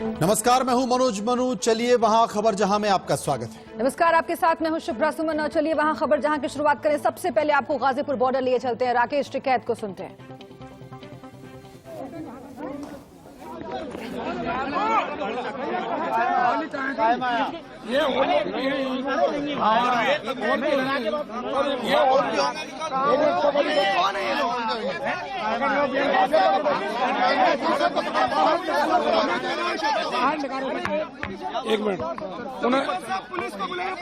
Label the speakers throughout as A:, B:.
A: नमस्कार, मैं हूं मनोज मनु। चलिए वहां खबर जहां में आपका स्वागत है।
B: नमस्कार, आपके साथ मैं हूं शुभ्रा सुमन और चलिए वहां खबर जहां की शुरुआत करें। सबसे पहले आपको गाजीपुर बॉर्डर लिए चलते हैं। राकेश टिकैत को सुनते हैं।
C: एक मिनट, पुलिस को बुलाइए,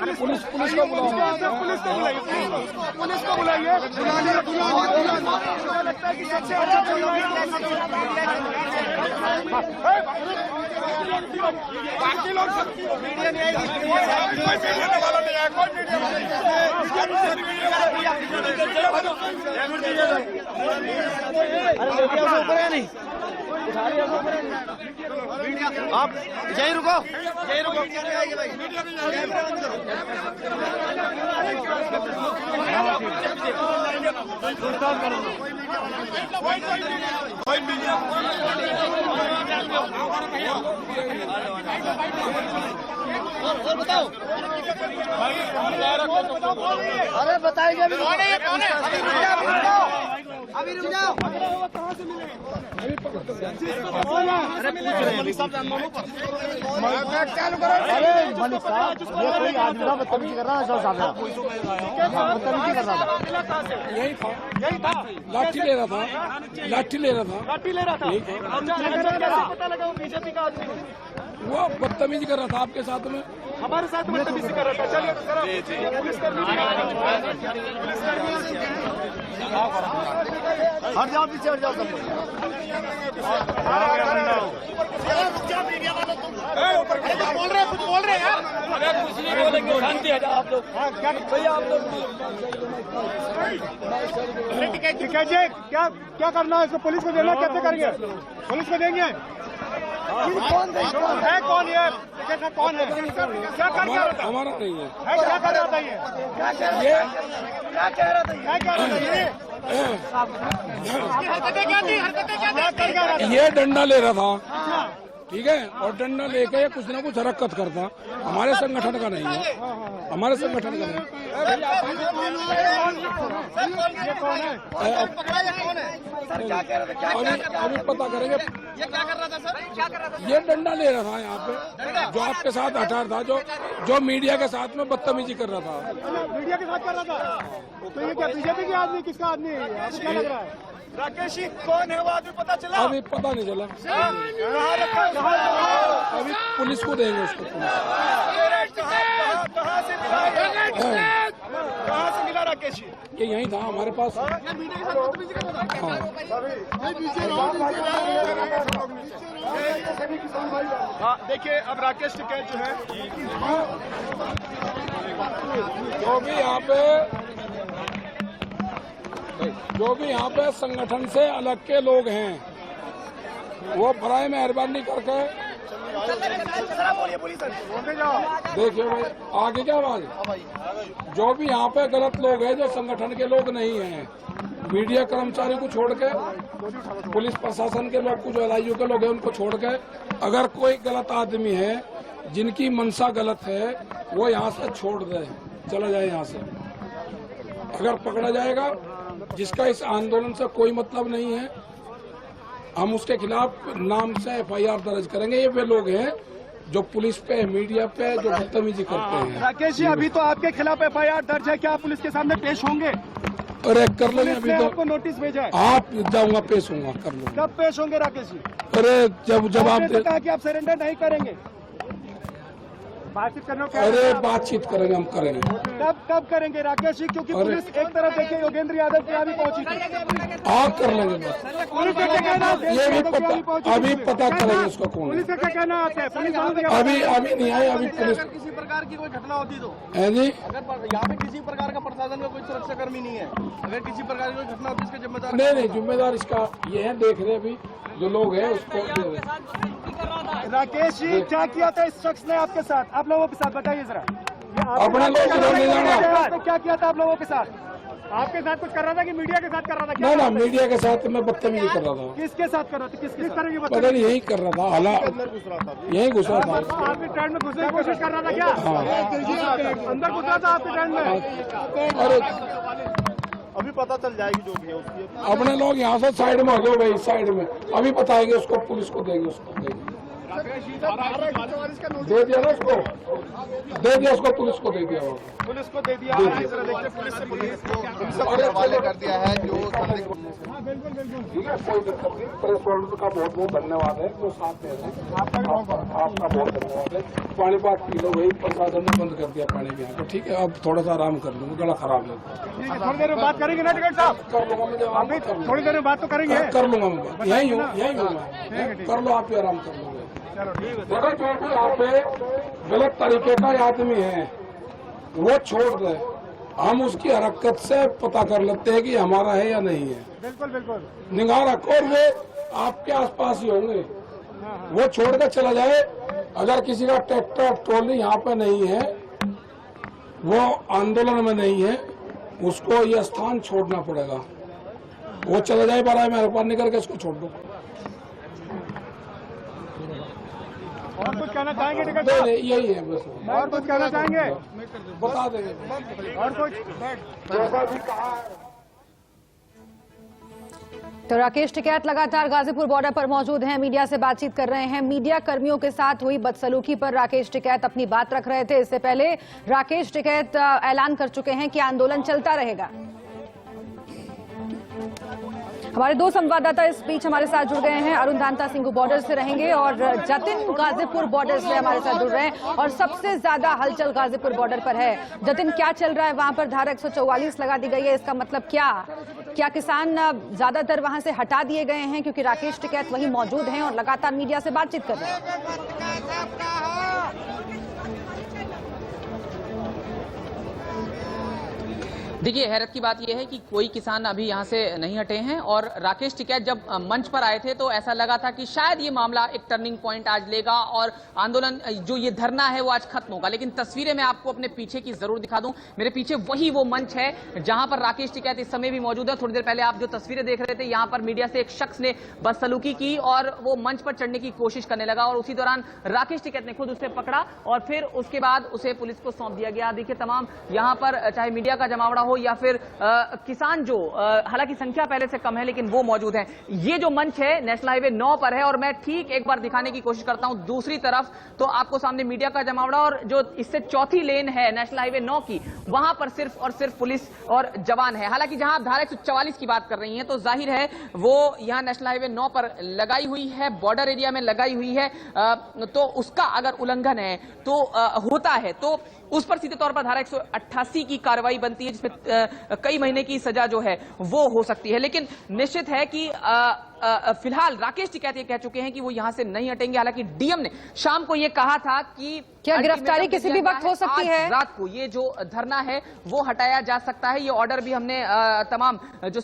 C: पुलिस को बुलाइए। बाकी लोग मीडिया नहीं आएगी, कोई मीडिया वाला नहीं है, कोई मीडिया नहीं। आप यही रुको, यही रुको। और बताओ, अरे बताइए अभी रुक जाओ। अरे मलिक साहब चालू करो। अरे मलिक साहब, ये कोई आदमी का बदतमीजी कर रहा है। बदतमीजी कर रहा था, यही था। लाठी ले रहा था। पता लगा वो बीजेपी का आदमी, वो बदतमीजी कर रहा था आपके साथ में, हमारे साथ बदतमीजी कर रहा था। चलिए हट जाओ, पीछे हट जाओ सब। कुछ बोल रहे यार। अरे कुछ नहीं बोलेंगे, शांति है आप लोग। क्या भैया आप लोग क्या करना है इसको? पुलिस को देना, कैसे करेंगे? पुलिस को देंगे। कौन है? कौन ये? कौन है? क्या कर रहा था? हमारा नहीं है। क्या कर रहा था ये? क्या कह रहा था? ये डंडा ले रहा था, ठीक है, और डंडा लेके कुछ ना कुछ हरकत करता। हमारे संगठन का नहीं है, हमारे संगठन का नहीं। अभी पता करेंगे। ये क्या कर रहा था सर? क्या कर रहा था? ये डंडा ले रहा था यहाँ पे, जो आपके साथ हटा था, जो मीडिया के साथ में बदतमीजी कर रहा था। मीडिया के साथ कर रहा था, तो ये क्या बीजेपी के आदमी? किसका आदमी है? क्या लग रहा है? राकेश जी कौन है वो आदमी? पता चला? अभी पता नहीं चला। अभी पुलिस को देंगे उसको। कहाँ से मिला राकेश जी? ये यही था हमारे पास। हाँ, देखिए अब राकेश टिकैत जो है, जो भी यहाँ पे संगठन से अलग के लोग हैं, वो बराए मेहरबानी करके देखिए भाई, आगे क्या आवाज? जो भी यहाँ पे गलत लोग हैं, जो संगठन के लोग नहीं हैं, मीडिया कर्मचारी को छोड़ के, पुलिस प्रशासन के लोग, कुछ LIU के लोग हैं, उनको छोड़ के, अगर कोई गलत आदमी है, जिनकी मंशा गलत है, वो यहाँ से छोड़ दे, चला जाए यहाँ से। अगर पकड़ा जाएगा, जिसका इस आंदोलन से कोई मतलब नहीं है, हम उसके खिलाफ नाम से FIR दर्ज करेंगे। ये वे लोग हैं जो पुलिस पे, मीडिया पे जो बदतमीजी करते हैं। राकेश जी, अभी तो आपके खिलाफ FIR दर्ज है, क्या आप पुलिस के सामने पेश होंगे? अरे कर लेंगे, अभी तो आपको नोटिस भेजा है। आप जाऊंगा, पेश होऊंगा, कर लूंगा। कब पेश होंगे राकेश जी? अरे जब आप कहा कि आप सरेंडर नहीं करेंगे, बातचीत करने। अरे बातचीत करेंगे, हम करेंगे। कब करेंगे राकेश जी? क्योंकि पुलिस एक तरफ देखिए योगेंद्र यादव के यहाँ भी पहुंची थी। आप कर लेंगे बस। पुलिस का क्या कहना? ये भी पता, अभी पता करेंगे उसको कौन। पुलिस का क्या कहना आता है? पुलिस अभी नहीं आए। अभी पुलिस किसी प्रकार की कोई घटना होती तो है जी, अगर यहाँ पे किसी प्रकार का प्रशासन का कोई सुरक्षाकर्मी नहीं है, अगर किसी प्रकार की कोई घटना होती है, इसका जिम्मेदार नहीं, जिम्मेदार इसका ये है। देख रहे अभी जो लोग हैं उसको। राकेश जी, क्या किया था इस शख्स ने आपके साथ, आप लोगों के साथ? बताइए जरा। अपने लोग क्या किया था आप लोगों के साथ?
D: आपके साथ कुछ कर रहा था कि मीडिया के साथ कर रहा था?
C: ना मीडिया के साथ मैं बदतमीजी कर रहा था।
D: किसके साथ कर रहा था? किस तरह की
C: पता नहीं, यही कर रहा था, हालात यही घुस रहा था।
D: आपके ट्रेंड में घुसने की कोशिश कर रहा था क्या? अंदर घुस रहा था आपके ट्रेंड में?
C: अरे
E: अभी पता चल जाएगी जो भी है उसकी।
C: अपने लोग यहाँ से साइड में हो गए भाई, साइड में अभी बताएंगे उसको, पुलिस को देंगे, उसको देंगे। दे दिया ना उसको, दे दिया उसको, पुलिस को दे दिया,
E: पुलिस को दे दिया। पुलिस को हवाले कर दिया है जो
C: ठीक है, कोई दिक्कत नहीं। प्रेस वर्ल्ड का बहुत बहुत धन्यवाद है जो साथ दे रहे हैं, आपका बहुत धन्यवाद है। पानी पाठ पी लो भाई, प्रशासन ने बंद कर दिया पानी भी यहाँ पे, ठीक है। अब थोड़ा सा आराम कर लूंगा, गला खराब है।
D: थोड़ी देर में बात करेंगे ना टिकट साहब?
C: कर लूंगा मैं,
D: अभी थोड़ी देर में बात तो करेंगे।
C: कर लूंगा मैं बात, यही हूँ मैं, कर लो आप भी आराम कर लोगे। देखो जो भी यहाँ पे गलत तरीके का आदमी है वो छोड़ दे, हम उसकी हरकत से पता कर लेते हैं कि हमारा है या नहीं है।
D: बिल्कुल बिल्कुल।
C: निगाह रखो, और वो आपके आसपास ही होंगे, वो छोड़ कर चला जाए। अगर किसी का ट्रैक्टर ट्रॉली यहाँ पे नहीं है, वो आंदोलन में नहीं है, उसको ये स्थान छोड़ना पड़ेगा। वो चला जाए, बड़ा मेहरबान निकल के उसको छोड़ दो।
D: और कुछ कहना चाहेंगे टिकट
C: नहीं,
D: साहब?
C: नहीं, यही है बस।
D: और कुछ कहना चाहेंगे?
C: बता देंगे
D: और कुछ?
C: जैसा भी कहा है।
B: तो राकेश टिकैत लगातार गाजीपुर बॉर्डर पर मौजूद हैं, मीडिया से बातचीत कर रहे हैं। मीडिया कर्मियों के साथ हुई बदसलूकी पर राकेश टिकैत अपनी बात रख रहे थे। इससे पहले राकेश टिकैत ऐलान कर चुके हैं कि आंदोलन चलता रहेगा। हमारे दो संवाददाता इस बीच हमारे साथ जुड़ गए हैं। अरुण दांता सिंघू बॉर्डर से रहेंगे और जतिन गाजीपुर बॉर्डर से हमारे साथ जुड़ रहे हैं। और सबसे ज्यादा हलचल गाजीपुर बॉर्डर पर है। जतिन, क्या चल रहा है वहां पर? धारा 144 लगा दी गई है, इसका मतलब क्या किसान ज्यादातर वहां से हटा दिए गए हैं क्योंकि राकेश टिकैत वहीं मौजूद हैं और लगातार मीडिया से बातचीत कर रहे हैं?
F: देखिए, हैरत की बात यह है कि कोई किसान अभी यहां से नहीं हटे हैं और राकेश टिकैत जब मंच पर आए थे तो ऐसा लगा था कि शायद ये मामला एक टर्निंग पॉइंट आज लेगा और आंदोलन जो ये धरना है वो आज खत्म होगा। लेकिन तस्वीरें मैं आपको अपने पीछे की जरूर दिखा दूं। मेरे पीछे वही वो मंच है जहां पर राकेश टिकैत इस समय भी मौजूद है। थोड़ी देर पहले आप जो तस्वीरें देख रहे थे, यहां पर मीडिया से एक शख्स ने बदसलूकी की और वो मंच पर चढ़ने की कोशिश करने लगा और उसी दौरान राकेश टिकैत ने खुद उसे पकड़ा और फिर उसके बाद उसे पुलिस को सौंप दिया गया। देखिए, तमाम यहां पर चाहे मीडिया का जमावड़ा हो या फिर किसान जो हालांकि संख्या पहले से कम है लेकिन वो मौजूद हैं। ये जो मंच है नेशनल हाईवे 9 पर है और मैं ठीक एक बार दिखाने की कोशिश करता हूं दूसरी तरफ, तो आपको सामने मीडिया का जमावड़ा और जो इससे चौथी लेन है नेशनल हाईवे 9 की, वहां पर सिर्फ और सिर्फ पुलिस और जवान है। हालांकि जहां आप धारा 144 की बात कर रही हैं तो जाहिर है वो यहां नेशनल हाईवे 9 पर लगाई हुई है, बॉर्डर एरिया में लगाई हुई है, तो उसका अगर उल्लंघन है तो होता है तो उस पर सीधे तौर पर धारा 188 की कार्रवाई बनती है जिसमें कई महीने की सजा जो है वो हो सकती है। लेकिन निश्चित है कि फिलहाल राकेश टिकैत ये कह चुके हैं कि वो यहां से नहीं हटेंगे। हालांकि डीएम ने शाम को ये कहा था कि
B: क्या गिरफ्तारी किसी भी वक्त हो सकती है?
F: रात को ये जो धरना है वो हटाया जा सकता है। ये ऑर्डर भी हमने तमाम जो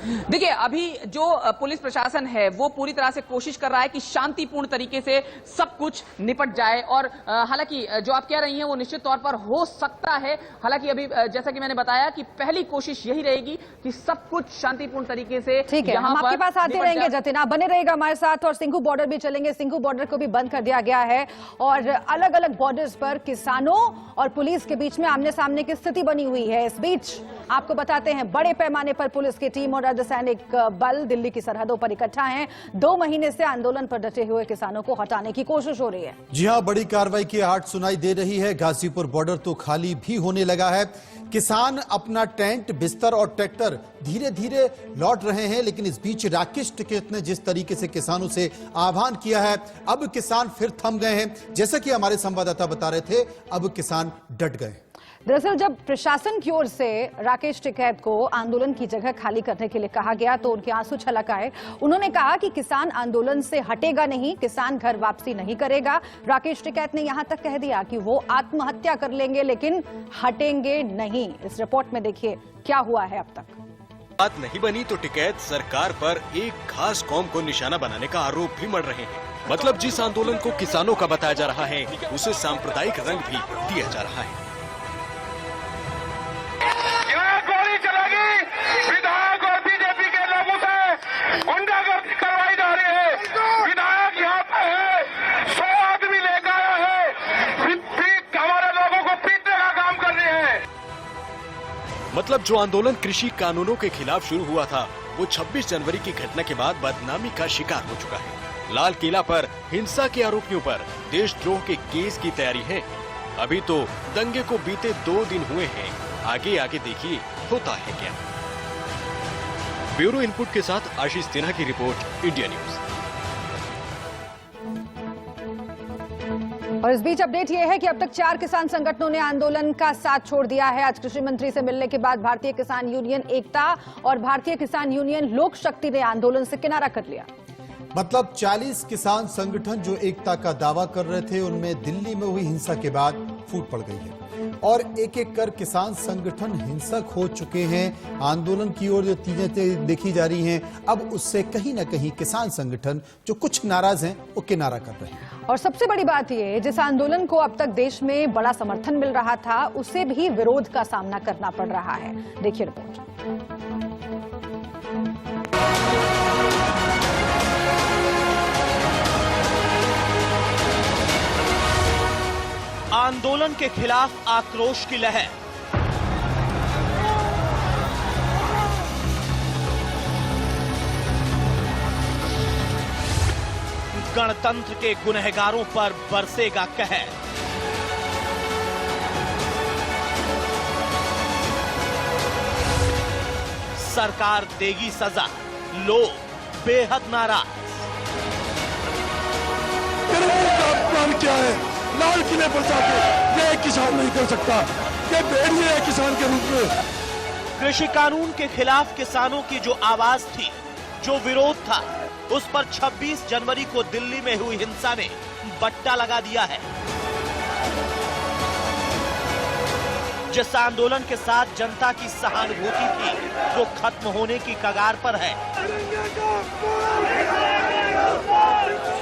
F: देखिए, अभी जो पुलिस प्रशासन है वो पूरी तरह से कोशिश कर रहा है कि शांतिपूर्ण तरीके से सब कुछ निपट जाए और हालांकि जो आप कह रही हैं वो निश्चित तौर पर हो सकता है। हालांकि अभी जैसा कि मैंने बताया कि पहली कोशिश यही रहेगी कि सब कुछ शांतिपूर्ण तरीके से।
B: ठीक है, हम आपके पास आते रहेंगे जतिन, आप बने रहेगा हमारे साथ और सिंघू बॉर्डर भी चलेंगे। सिंघू बॉर्डर को भी बंद कर दिया गया है और अलग अलग बॉर्डर्स पर किसानों और पुलिस के बीच में आमने सामने की स्थिति बनी हुई है। इस बीच आपको बताते हैं बड़े पैमाने पर पुलिस की टीम और अर्धसैनिक बल दिल्ली की सरहदों पर इकट्ठा हैं। 2 महीने से आंदोलन पर डटे हुए किसानों को हटाने की कोशिश हो रही है।
A: जी हां, बड़ी कार्रवाई की आहट सुनाई दे रही है। गाजीपुर बॉर्डर तो खाली भी होने लगा है। किसान अपना टेंट, बिस्तर और ट्रैक्टर धीरे धीरे लौट रहे हैं। लेकिन इस बीच राकेश टिकैत ने जिस तरीके से किसानों से आह्वान किया है, अब किसान फिर थम गए हैं। जैसा कि हमारे संवाददाता बता रहे थे, अब किसान डट गए।
B: दरअसल जब प्रशासन की ओर से राकेश टिकैत को आंदोलन की जगह खाली करने के लिए कहा गया तो उनके आंसू छलक आए। उन्होंने कहा कि किसान आंदोलन से हटेगा नहीं, किसान घर वापसी नहीं करेगा। राकेश टिकैत ने यहां तक कह दिया कि वो आत्महत्या कर लेंगे लेकिन हटेंगे नहीं। इस रिपोर्ट में देखिए क्या हुआ है अब तक।
G: बात नहीं बनी तो टिकैत सरकार पर एक खास कौम को निशाना बनाने का आरोप भी मढ़ रहे हैं। मतलब जिस आंदोलन को किसानों का बताया जा रहा है उसे सांप्रदायिक रंग भी दिया जा रहा है। मतलब जो आंदोलन कृषि कानूनों के खिलाफ शुरू हुआ था वो 26 जनवरी की घटना के बाद बदनामी का शिकार हो चुका है। लाल किला पर हिंसा के आरोपियों पर देशद्रोह के केस की तैयारी है। अभी तो दंगे को बीते 2 दिन हुए हैं, आगे आगे देखिए होता है क्या। ब्यूरो इनपुट के साथ आशीष सिन्हा की रिपोर्ट, इंडिया न्यूज।
B: और इस बीच अपडेट यह है कि अब तक 4 किसान संगठनों ने आंदोलन का साथ छोड़ दिया है। आज कृषि मंत्री से मिलने के बाद भारतीय किसान यूनियन एकता और भारतीय किसान यूनियन लोक शक्ति ने आंदोलन से किनारा कर लिया।
A: मतलब 40 किसान संगठन जो एकता का दावा कर रहे थे, उनमें दिल्ली में हुई हिंसा के बाद फूट पड़ गई है और एक एक कर किसान संगठन हिंसक हो चुके हैं। आंदोलन की ओर जो चीजें देखी जा रही हैं, अब उससे कहीं ना कहीं किसान संगठन जो कुछ नाराज हैं वो किनारा कर रहे हैं।
B: और सबसे बड़ी बात यह है, जिस आंदोलन को अब तक देश में बड़ा समर्थन मिल रहा था, उसे भी विरोध का सामना करना पड़ रहा है। देखिए रिपोर्ट।
H: आंदोलन के खिलाफ आक्रोश की लहर। गणतंत्र के गुनहगारों पर बरसेगा कहर। सरकार देगी सजा, लोग बेहद नाराज।
I: क्या है? लाल किले पर जाके ये किसान नहीं कर सकता, ये भेड़िए है किसान के रूप में।
H: कृषि कानून के खिलाफ किसानों की जो आवाज थी, जो विरोध था, उस पर 26 जनवरी को दिल्ली में हुई हिंसा ने बट्टा लगा दिया है। जिस आंदोलन के साथ जनता की सहानुभूति थी, वो खत्म होने की कगार पर है।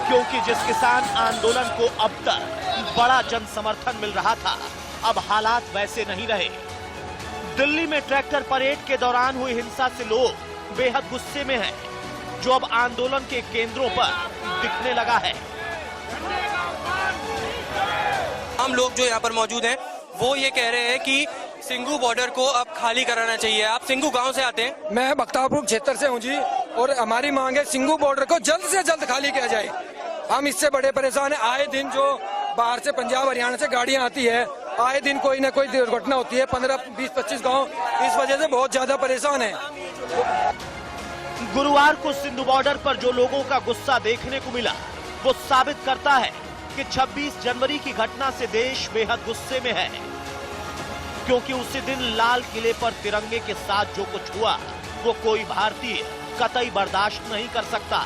H: क्योंकि जिस किसान आंदोलन को अब तक बड़ा जन समर्थन मिल रहा था, अब हालात वैसे नहीं रहे। दिल्ली में ट्रैक्टर परेड के दौरान हुई हिंसा से लोग बेहद गुस्से में हैं, जो अब आंदोलन के केंद्रों पर दिखने लगा है।
J: हम लोग जो यहाँ पर मौजूद हैं, वो ये कह रहे हैं कि सिंघू बॉर्डर को अब खाली कराना चाहिए। आप सिंघू गांव से आते हैं?
K: मैं बख्तावरपुर क्षेत्र से हूँ जी, और हमारी मांग है सिंघू बॉर्डर को जल्द से जल्द खाली किया जाए। हम इससे बड़े परेशान हैं। आए दिन जो बाहर से पंजाब हरियाणा से गाड़ियां आती है, आए दिन कोई ना कोई दुर्घटना होती है। 15, 20, 25 गांव इस वजह से बहुत ज्यादा परेशान है।
H: गुरुवार को सिंधु बॉर्डर पर जो लोगों का गुस्सा देखने को मिला, वो साबित करता है कि 26 जनवरी की घटना से देश बेहद गुस्से में है। क्योंकि उसी दिन लाल किले पर तिरंगे के साथ जो कुछ हुआ, वो कोई भारतीय कतई बर्दाश्त नहीं कर सकता।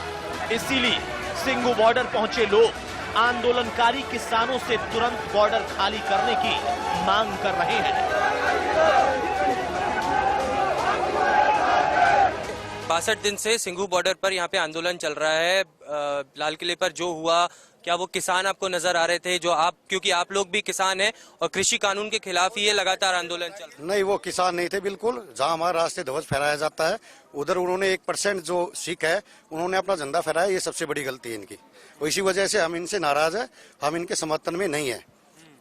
H: इसीलिए सिंघू बॉर्डर पहुंचे लोग आंदोलनकारी किसानों से तुरंत बॉर्डर खाली करने की मांग कर रहे हैं।
J: 62 दिन से सिंघू बॉर्डर पर यहाँ पे आंदोलन चल रहा है। लाल किले पर जो हुआ, क्या वो किसान आपको नजर आ रहे थे? जो आप, क्योंकि आप लोग भी किसान हैं और कृषि कानून के खिलाफ ही ये लगातार आंदोलन चल रहा है।
I: नहीं, वो किसान नहीं थे बिल्कुल। जहाँ हमारे रास्ते ध्वज फहराया जाता है, उधर उन्होंने 1% जो सिख है, उन्होंने अपना झंडा फहराया। ये सबसे बड़ी गलती है इनकी। इसी वजह से हम इनसे नाराज है। हम इनके समर्थन में नहीं है।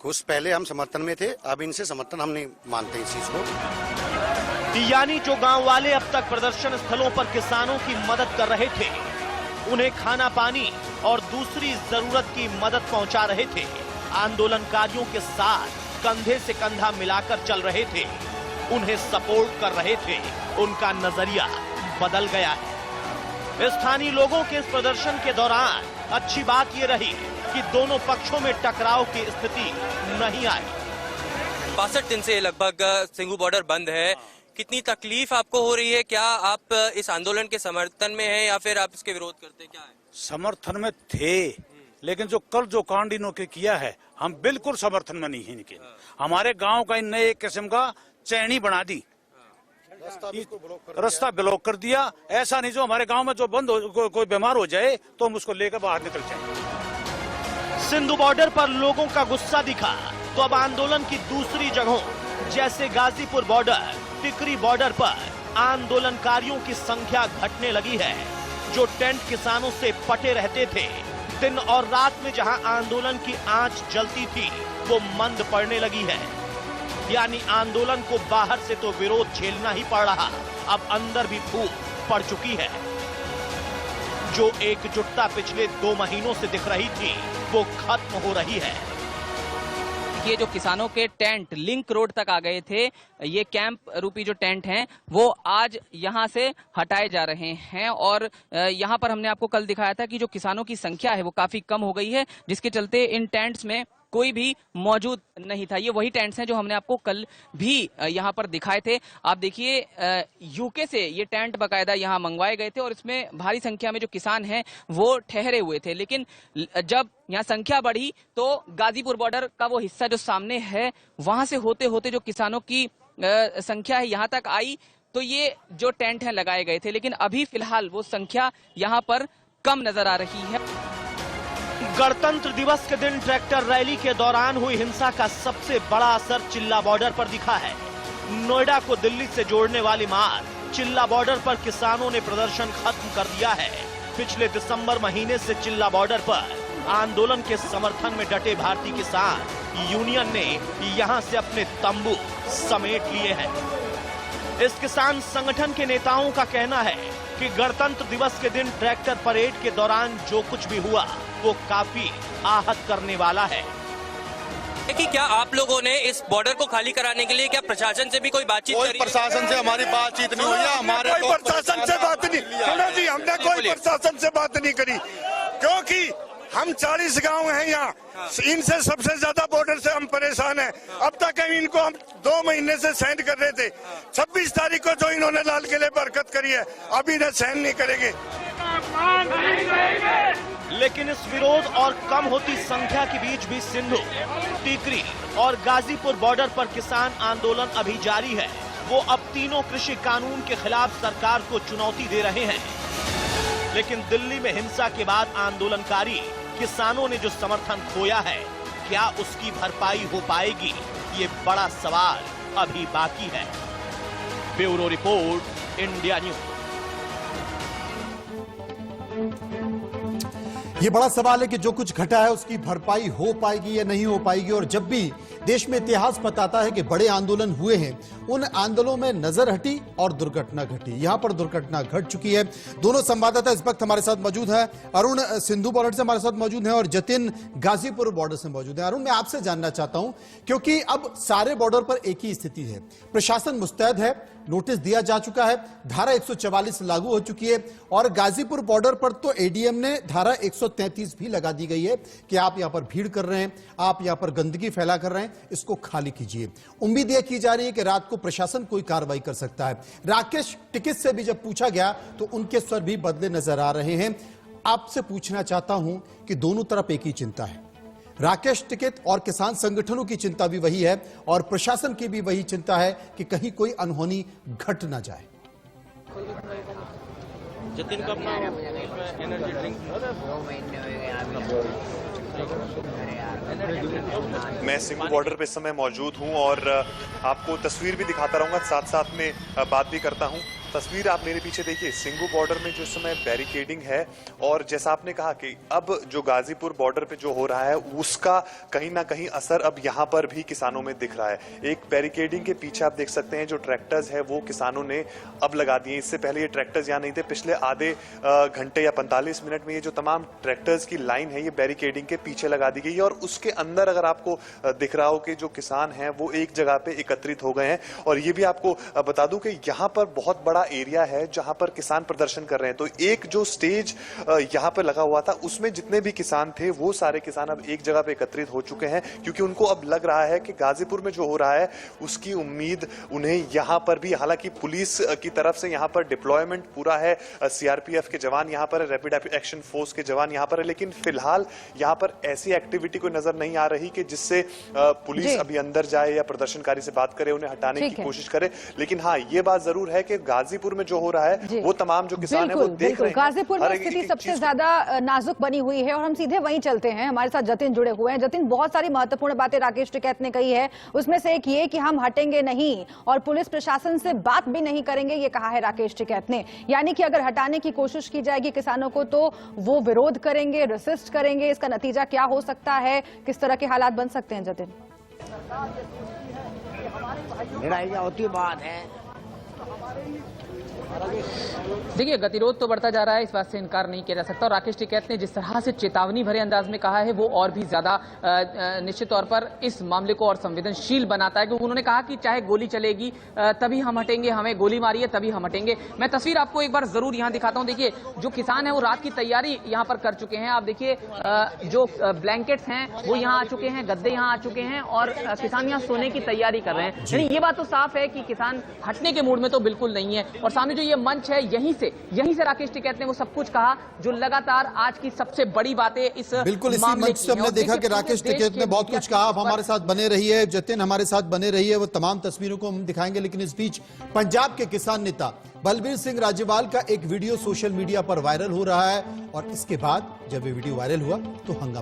I: कुछ पहले हम समर्थन में थे, अब इनसे समर्थन हम नहीं मानते इस चीज को।
H: यानी जो गांव वाले अब तक प्रदर्शन स्थलों पर किसानों की मदद कर रहे थे, उन्हें खाना पानी और दूसरी जरूरत की मदद पहुंचा रहे थे, आंदोलनकारियों के साथ कंधे से कंधा मिलाकर चल रहे थे, उन्हें सपोर्ट कर रहे थे, उनका नजरिया बदल गया है। स्थानीय लोगों के इस प्रदर्शन के दौरान अच्छी बात ये रही कि दोनों पक्षों में टकराव की स्थिति नहीं आई।
J: 62 दिन से लगभग सिंघू बॉर्डर बंद है। कितनी तकलीफ आपको हो रही है? क्या आप इस आंदोलन के समर्थन में हैं या फिर आप इसके विरोध करते हैं? क्या है?
I: समर्थन में थे, लेकिन जो कल जो कांड इन्होंने किया है, हम बिल्कुल समर्थन में नहीं है इनके। हमारे गांव का इनने एक किस्म का चैनी बना दी, रास्ता ब्लॉक कर दिया। ऐसा नहीं जो हमारे गांव में जो बंद हो, कोई बीमार हो जाए तो हम उसको लेकर बाहर निकल जाए।
H: सिंधु बॉर्डर पर लोगों का गुस्सा दिखा तो अब आंदोलन की दूसरी जगहों जैसे गाजीपुर बॉर्डर, टिकरी बॉर्डर पर आंदोलनकारियों की संख्या घटने लगी है। जो टेंट किसानों से पटे रहते थे, दिन और रात में जहां आंदोलन की आंच जलती थी, वो मंद पड़ने लगी है। यानी आंदोलन को बाहर से तो विरोध झेलना ही पड़ रहा, अब अंदर भी फूट पड़ चुकी है। जो एकजुटता पिछले 2 महीनों से दिख रही थी वो खत्म हो रही है।
F: ये जो किसानों के टेंट लिंक रोड तक आ गए थे, ये कैंप रूपी जो टेंट हैं वो आज यहाँ से हटाए जा रहे हैं। और यहाँ पर हमने आपको कल दिखाया था कि जो किसानों की संख्या है वो काफी कम हो गई है, जिसके चलते इन टेंट्स में कोई भी मौजूद नहीं था। ये वही टेंट्स हैं जो हमने आपको कल भी यहाँ पर दिखाए थे। आप देखिए यूके से ये टेंट बकायदा यहाँ मंगवाए गए थे और इसमें भारी संख्या में जो किसान हैं वो ठहरे हुए थे। लेकिन जब यहाँ संख्या बढ़ी तो गाजीपुर बॉर्डर का वो हिस्सा जो सामने है वहां से होते होते जो किसानों की संख्या है यहाँ तक आई, तो ये जो टेंट है लगाए गए थे। लेकिन अभी फिलहाल वो संख्या यहाँ पर कम नजर आ रही है।
H: गणतंत्र दिवस के दिन ट्रैक्टर रैली के दौरान हुई हिंसा का सबसे बड़ा असर चिल्ला बॉर्डर पर दिखा है। नोएडा को दिल्ली से जोड़ने वाली मार्ग चिल्ला बॉर्डर पर किसानों ने प्रदर्शन खत्म कर दिया है। पिछले दिसंबर महीने से चिल्ला बॉर्डर पर आंदोलन के समर्थन में डटे भारतीय किसान यूनियन ने यहां से अपने तंबू समेट लिए हैं। इस किसान संगठन के नेताओं का कहना है कि गणतंत्र दिवस के दिन ट्रैक्टर परेड के दौरान जो कुछ भी हुआ वो काफी आहत करने वाला है।
J: कि क्या आप लोगों ने इस बॉर्डर को खाली कराने के लिए क्या प्रशासन से भी कोई बातचीत करी?
E: प्रशासन से हमारी बातचीत नहीं हुई है। हमारे
D: कोई प्रशासन से बात नहीं सुनो जी, हमने कोई प्रशासन से बात नहीं करी, क्योंकि हम 40 गांव हैं यहाँ, इनसे सबसे ज्यादा बॉर्डर से हम परेशान हैं। अब तक इनको हम 2 महीने से सेंड कर रहे थे। 26 तारीख को जो इन्होंने लाल किले पर हरकत करी है, अब इन्हें सेंड नहीं करेंगे।
H: लेकिन इस विरोध और कम होती संख्या के बीच भी सिंधु, टीकरी और गाजीपुर बॉर्डर पर किसान आंदोलन अभी जारी है। वो अब तीनों कृषि कानून के खिलाफ सरकार को चुनौती दे रहे हैं। लेकिन दिल्ली में हिंसा के बाद आंदोलनकारी किसानों ने जो समर्थन खोया है, क्या उसकी भरपाई हो पाएगी? ये बड़ा सवाल अभी बाकी है। Bureau report, India news.
A: ये बड़ा सवाल है कि जो कुछ घटा है उसकी भरपाई हो पाएगी या नहीं हो पाएगी। और जब भी देश में इतिहास बताता है कि बड़े आंदोलन हुए हैं, उन आंदोलनों में नजर हटी और दुर्घटना घटी। यहां पर दुर्घटना घट चुकी है। दोनों संवाददाता इस वक्त हमारे साथ मौजूद हैं। अरुण सिंधु बॉर्डर से हमारे साथ मौजूद हैं और जतिन गाजीपुर बॉर्डर से मौजूद हैं। अरुण, मैं आपसे जानना चाहता हूं, क्योंकि अब सारे बॉर्डर पर एक ही स्थिति है, प्रशासन मुस्तैद है, नोटिस दिया जा चुका है, धारा 144 लागू हो चुकी है और गाजीपुर बॉर्डर पर तो एडीएम ने धारा 133 भी लगा दी गई है कि आप यहां पर भीड़ कर रहे हैं, आप यहां पर गंदगी फैला कर रहे हैं, इसको खाली कीजिए। उम्मीद यह की जा रही है कि रात को प्रशासन कोई कार्रवाई कर सकता है। राकेश टिकैत से भी जब पूछा गया तो उनके स्वर भी बदले नजर आ रहे हैं। आपसे पूछना चाहता हूं कि दोनों तरफ एक ही चिंता है, राकेश टिकैत और किसान संगठनों की चिंता भी वही है और प्रशासन की भी वही चिंता है कि कहीं कोई अनहोनी घट ना जाए।
J: जतिन का एनर्जी ड्रिंक
L: मैं सिंघू बॉर्डर पे इस समय मौजूद हूं और आपको तस्वीर भी दिखाता रहूंगा, साथ साथ में बात भी करता हूं। तस्वीर आप मेरे पीछे देखिए, सिंघू बॉर्डर में जो समय बैरिकेडिंग है और जैसा आपने कहा कि अब जो गाजीपुर बॉर्डर पे जो हो रहा है उसका कहीं ना कहीं असर अब यहाँ पर भी किसानों में दिख रहा है। एक बैरिकेडिंग के पीछे आप देख सकते हैं जो ट्रैक्टर्स है वो किसानों ने अब लगा दिए। इससे पहले ये ट्रैक्टर्स यहाँ नहीं थे। पिछले आधे घंटे या 45 मिनट में ये जो तमाम ट्रैक्टर्स की लाइन है ये बैरिकेडिंग के पीछे लगा दी गई है और उसके अंदर अगर आपको दिख रहा हो कि जो किसान हैं वो एक जगह पे एकत्रित हो गए हैं। और ये भी आपको बता दूं कि यहाँ पर बहुत बड़ा एरिया है जहां पर किसान प्रदर्शन कर रहे हैं। तो एक जो स्टेज यहां पर लगा हुआ था उसमें जितने भी किसान थे वो सारे किसान अब एक जगह पे एकत्रित हो चुके हैं, क्योंकि उनको अब लग रहा है कि गाजीपुर में जो हो रहा है उसकी उम्मीद उन्हें यहां पर भी, हालांकि पुलिस की तरफ से यहां पर डिप्लॉयमेंट पूरा है, सीआरपीएफ के जवान यहां पर है, रैपिड एक्शन फोर्स के जवान यहां पर है, लेकिन फिलहाल यहां पर ऐसी एक्टिविटी कोई नजर नहीं आ रही कि जिससे पुलिस अभी अंदर जाए या प्रदर्शनकारी से बात करे, उन्हें हटाने की कोशिश करे। लेकिन हाँ, ये बात जरूर है कि गाजीपुर में जो हो रहा है वो तमाम जो किसान है वो देख रहे हैं।
B: गाजीपुर में स्थिति सबसे ज्यादा नाजुक बनी हुई है और हम सीधे वहीं चलते हैं। हमारे साथ जतिन जुड़े हुए हैं। जतिन, बहुत सारी महत्वपूर्ण बातें राकेश टिकैत ने कही है, उसमें से एक ये कि हम हटेंगे नहीं और पुलिस प्रशासन से बात भी नहीं करेंगे, ये कहा है राकेश टिकैत ने। यानी कि अगर हटाने की कोशिश की जाएगी किसानों को तो वो विरोध करेंगे, रेसिस्ट करेंगे। इसका नतीजा क्या हो सकता है, किस तरह के हालात बन सकते हैं जतिन?
M: लड़ाई होती बात है।
F: देखिए, गतिरोध तो बढ़ता जा रहा है, इस बात से इनकार नहीं किया जा सकता। और राकेश टिकैत ने जिस तरह से चेतावनी भरे अंदाज में कहा है, वो और भी ज्यादा निश्चित तौर पर इस मामले को और संवेदनशील बनाता है। क्योंकि उन्होंने कहा कि चाहे गोली चलेगी तभी हम हटेंगे, हमें गोली मारी है तभी हम हटेंगे। मैं तस्वीर आपको एक बार जरूर यहाँ दिखाता हूँ। देखिए, जो किसान है वो रात की तैयारी यहाँ पर कर चुके हैं। आप देखिए, जो ब्लैंकेट्स हैं वो यहाँ आ चुके हैं, गद्दे यहाँ आ चुके हैं और किसान यहाँ सोने की तैयारी कर रहे हैं। यानी ये बात तो साफ है कि किसान हटने के मूड में तो बिल्कुल नहीं है। और सामने जो ये मंच है, यहीं से राकेश टिकैत ने वो सब कुछ कहा जो लगातार आज की सबसे बड़ी बातें इस
A: बिल्कुल इसी मंच से हमने देखा कि राकेश टिकैत ने बहुत कुछ कहा। आप हमारे साथ बने रहिए, जतिन हमारे साथ बने रहिए, वो तमाम तस्वीरों को हम दिखाएंगे। लेकिन इस बीच पंजाब के किसान नेता बलबीर सिंह राजेवाल का एक वीडियो सोशल मीडिया पर वायरल हो रहा है और इसके बाद जब ये वीडियो वायरल हुआ तो हंगामा